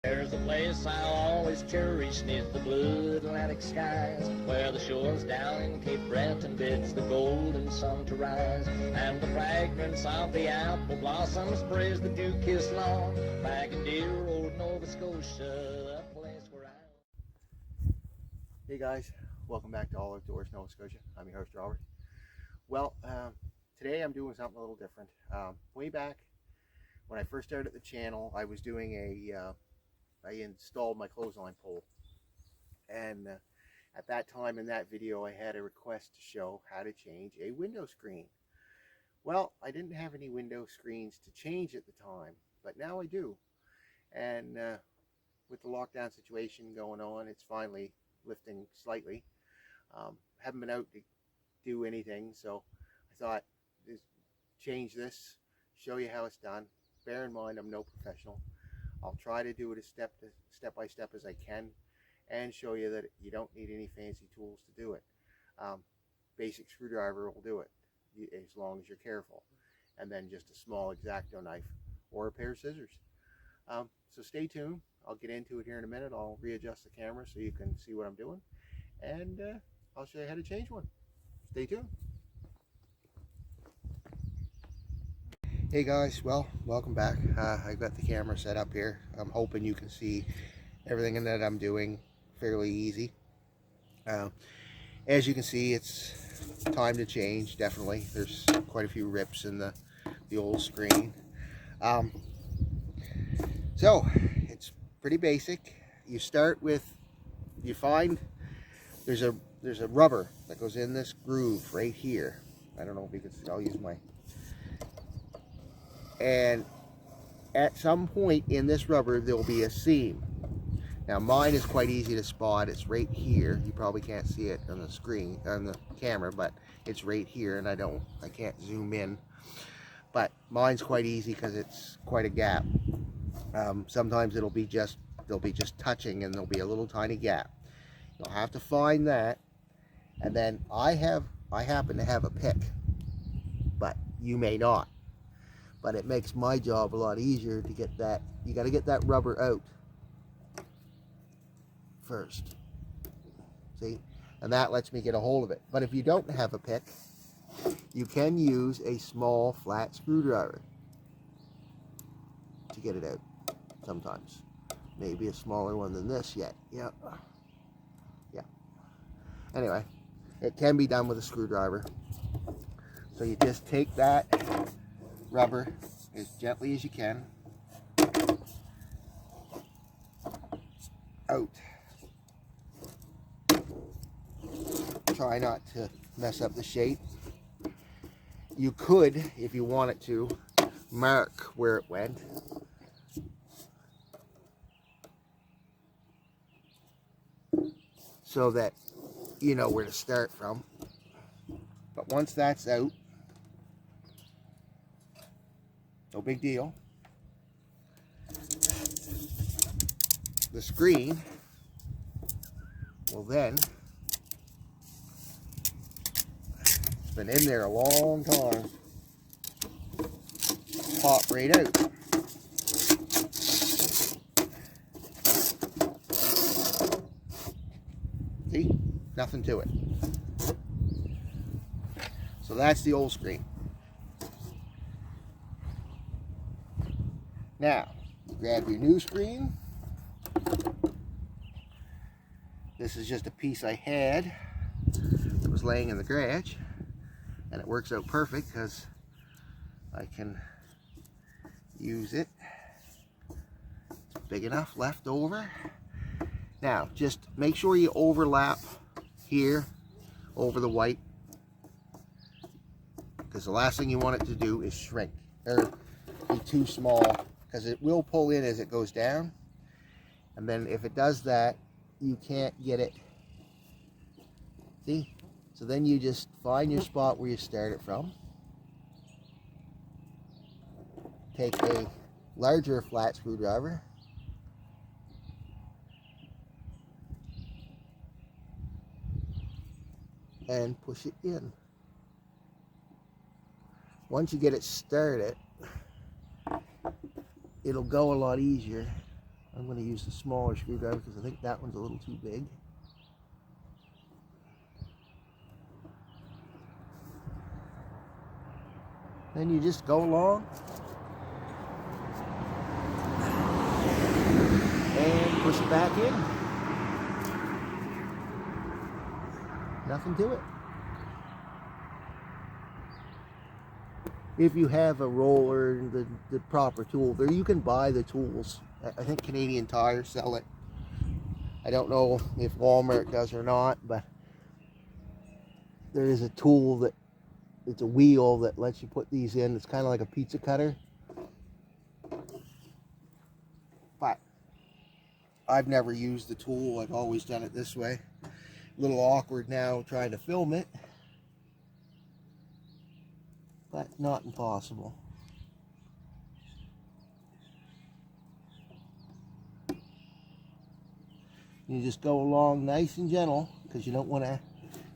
There's a place I'll always cherish 'neath the blue Atlantic skies, where the shores down in Cape Breton bids the golden sun to rise, and the fragrance of the apple blossoms praise the dew-kissed lawn, back in dear old Nova Scotia, the place where I... Hey guys, welcome back to All Outdoors Nova Scotia. I'm your host Robert. Well, today I'm doing something a little different. Way back when I first started the channel, I was doing I installed my clothesline pole, and at that time in that video I had a request to show how to change a window screen. Well, I didn't have any window screens to change at the time, but now I do, and with the lockdown situation going on, it's finally lifting slightly. Haven't been out to do anything, so I thought just change this, show you how it's done. Bear in mind I'm no professional. I'll try to do it as step by step as I can, and show you that you don't need any fancy tools to do it. Basic screwdriver will do it, as long as you're careful, and then just a small X-Acto knife or a pair of scissors. So stay tuned. I'll get into it here in a minute. I'll readjust the camera so you can see what I'm doing, and I'll show you how to change one. Stay tuned. Hey guys, well, welcome back. I've got the camera set up here. I'm hoping you can see everything that I'm doing fairly easy. As you can see, it's time to change, definitely. There's quite a few rips in the old screen. So, it's pretty basic. You start with, you find there's a rubber that goes in this groove right here. I don't know if you can see, I'll use my... And at some point in this rubber there will be a seam. Now mine is quite easy to spot. It's right here. You probably can't see it on the screen, on the camera, but it's right here, and I can't zoom in. But mine's quite easy because it's quite a gap. Sometimes they'll be just touching, and there'll be a little tiny gap. You'll have to find that, and then I happen to have a pick, but you may not. But it makes my job a lot easier to get that. You got to get that rubber out first. See? And that lets me get a hold of it. But if you don't have a pick, you can use a small flat screwdriver to get it out sometimes. Maybe a smaller one than this yet. Yeah. Yeah. Anyway, it can be done with a screwdriver. So you just take that rubber as gently as you can out. Try not to mess up the shape. You could, if you wanted to, mark where it went. So that you know where to start from. But once that's out, no big deal. The screen will then, it's been in there a long time, pop right out. See? Nothing to it. So that's the old screen. Now, grab your new screen. This is just a piece I had that was laying in the garage, and it works out perfect because I can use it. It's big enough left over. Now, just make sure you overlap here over the white, because the last thing you want it to do is shrink or be too small, because it will pull in as it goes down, and then if it does that, you can't get it. See? So then you just find your spot where you started from. Take a larger flat screwdriver, and push it in. Once you get it started, it'll go a lot easier. I'm going to use the smaller screwdriver because I think that one's a little too big. Then you just go along and push it back in. Nothing to it. If you have a roller and the proper tool, there you can buy the tools. I think Canadian Tire sell it. I don't know if Walmart does or not, but there is a tool that it's a wheel that lets you put these in. It's kind of like a pizza cutter. But I've never used the tool. I've always done it this way. A little awkward now trying to film it, but not impossible. You just go along nice and gentle because you don't want to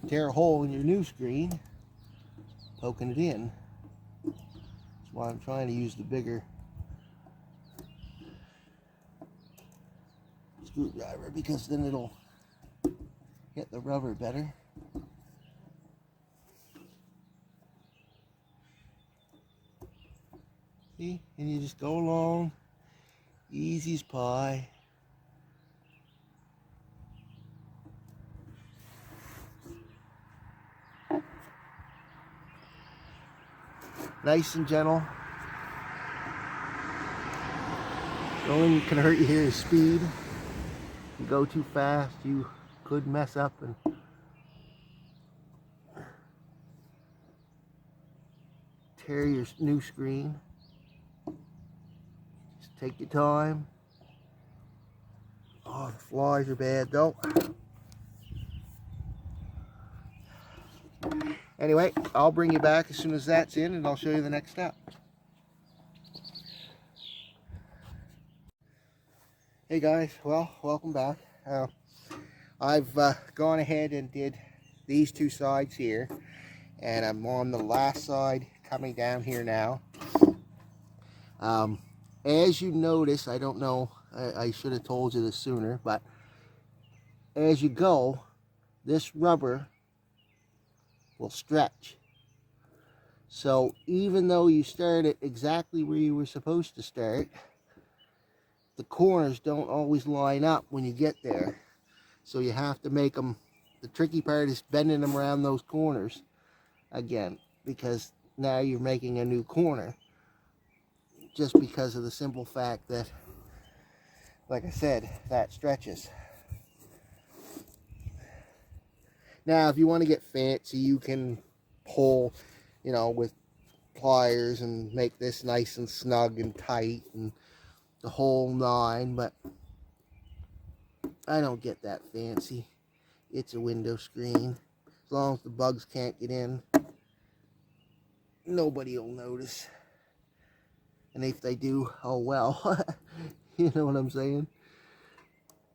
tear a hole in your new screen poking it in. That's why I'm trying to use the bigger screwdriver, because then it'll hit the rubber better. See? And you just go along easy as pie. Nice and gentle. The only thing that can hurt you here is speed. If you go too fast, you could mess up and tear your new screen. Just take your time. Oh, the flies are bad though. Anyway, I'll bring you back as soon as that's in and I'll show you the next step. Hey guys, well, welcome back. I've gone ahead and did these two sides here, and I'm on the last side coming down here now. As you notice, I don't know, I should have told you this sooner, but as you go, this rubber will stretch. So even though you start it exactly where you were supposed to start, the corners don't always line up when you get there. So you have to make them, the tricky part is bending them around those corners again, because now you're making a new corner, just because of the simple fact that, like I said, that stretches. Now, if you want to get fancy, you can pull, you know, with pliers and make this nice and snug and tight and the whole nine, but I don't get that fancy. It's a window screen. As long as the bugs can't get in, nobody will notice. And if they do, oh well. You know what I'm saying?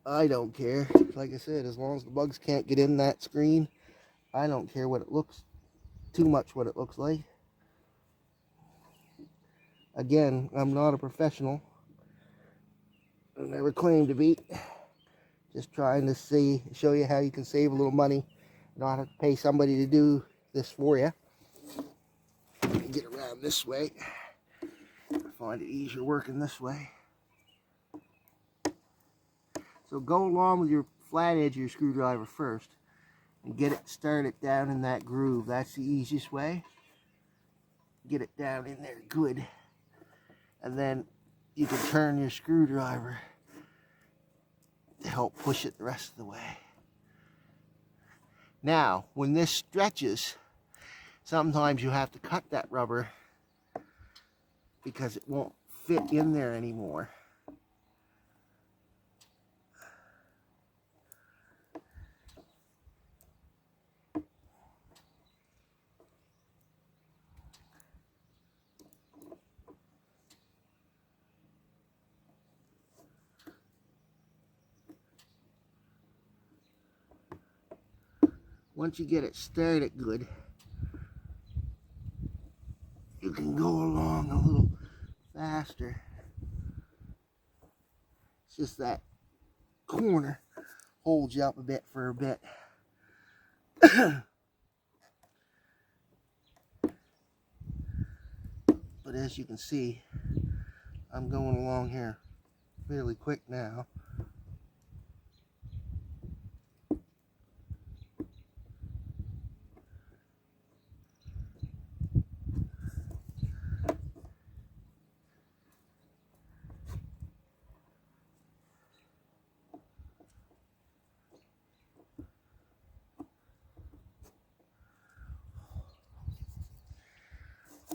I don't care. Like I said, as long as the bugs can't get in that screen, I don't care what it looks, too much what it looks like. Again, I'm not a professional. I never claimed to be. Just trying to show you how you can save a little money, not have to pay somebody to do this for you. Get around this way. I find it easier working this way. So go along with your flat edge of your screwdriver first and get it started down in that groove. That's the easiest way. Get it down in there good. And then you can turn your screwdriver to help push it the rest of the way. Now, when this stretches, sometimes you have to cut that rubber because it won't fit in there anymore. Once you get it started good, you can go along a little faster. It's just that corner holds you up a bit for a bit. But as you can see, I'm going along here fairly quick now.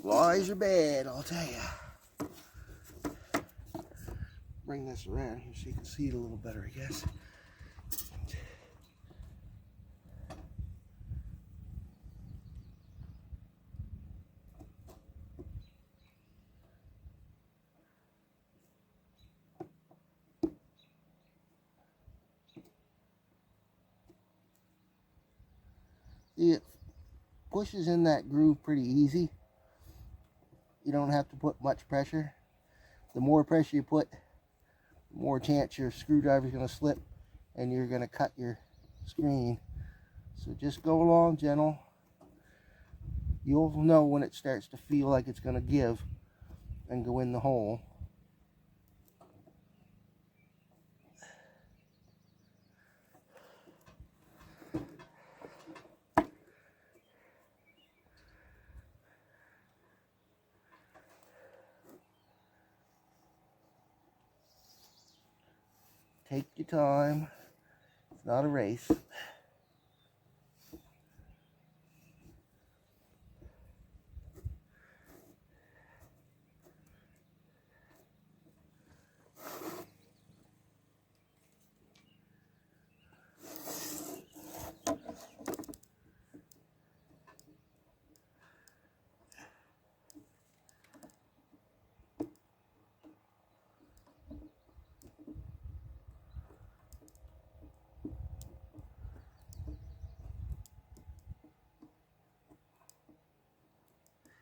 Flies are bad, I'll tell you. Bring this around here so you can see it a little better, I guess. It pushes in that groove pretty easy. You don't have to put much pressure. The more pressure you put, the more chance your screwdriver is going to slip and you're going to cut your screen. So just go along gentle. You'll know when it starts to feel like it's going to give and go in the hole. Take your time. It's not a race.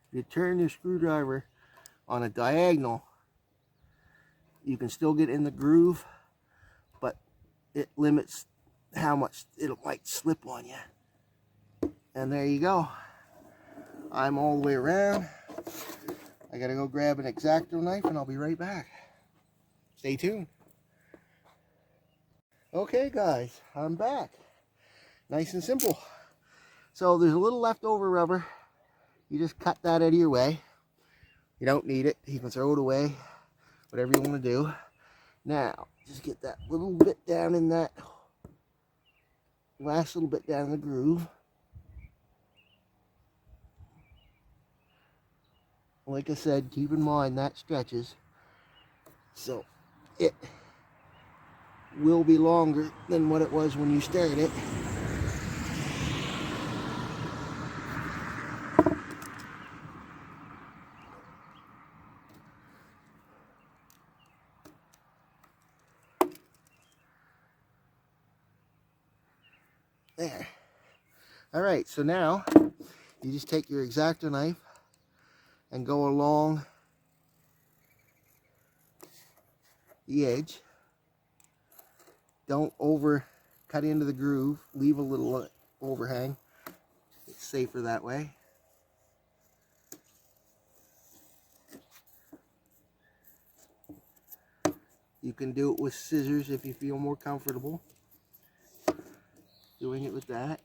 If you turn your screwdriver on a diagonal, you can still get in the groove, but it limits how much it might slip on you. And there you go. I'm all the way around. I gotta go grab an X-Acto knife and I'll be right back. Stay tuned. Okay guys, I'm back. Nice and simple. So there's a little leftover rubber. You just cut that out of your way. You don't need it. You can throw it away. Whatever you want to do. Now, just get that little bit down in that last little bit down in the groove. Like I said, keep in mind that stretches. So it will be longer than what it was when you started it. There. Alright, so now you just take your X-Acto knife and go along the edge. Don't over cut into the groove. Leave a little overhang. It's safer that way. You can do it with scissors if you feel more comfortable doing it with that.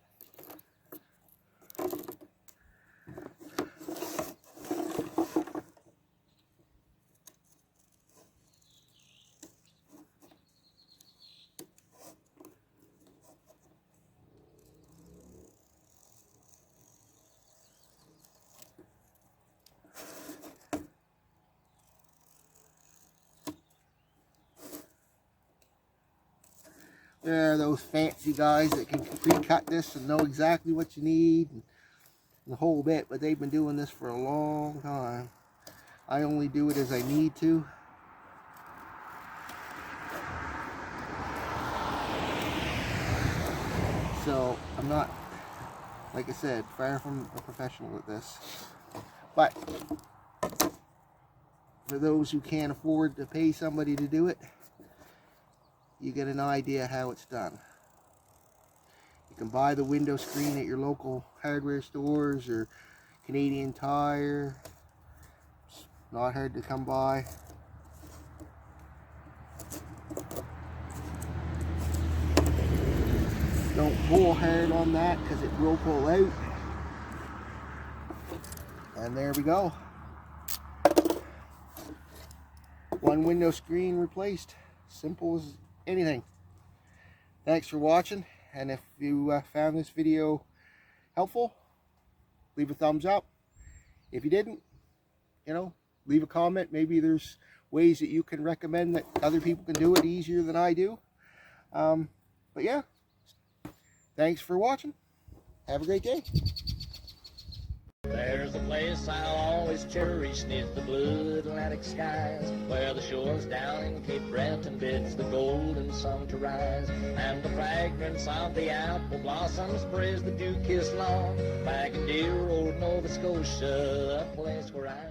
There are those fancy guys that can pre-cut this and know exactly what you need and the whole bit, but they've been doing this for a long time. I only do it as I need to. So I'm not, like I said, far from a professional at this. But for those who can't afford to pay somebody to do it, you get an idea how it's done. You can buy the window screen at your local hardware stores or Canadian Tire. It's not hard to come by. Don't pull hard on that because it will pull out. And there we go. One window screen replaced. Simple as anything. Thanks for watching, and if you found this video helpful, leave a thumbs up. If you didn't, leave a comment. Maybe there's ways that you can recommend that other people can do it easier than I do. But yeah, thanks for watching. Have a great day. There's a place I'll always cherish 'neath the blue Atlantic skies, where the shores down in Cape Breton bids the golden sun to rise, and the fragrance of the apple blossoms sprays the dew-kissed lawn, back in dear old Nova Scotia, a place where I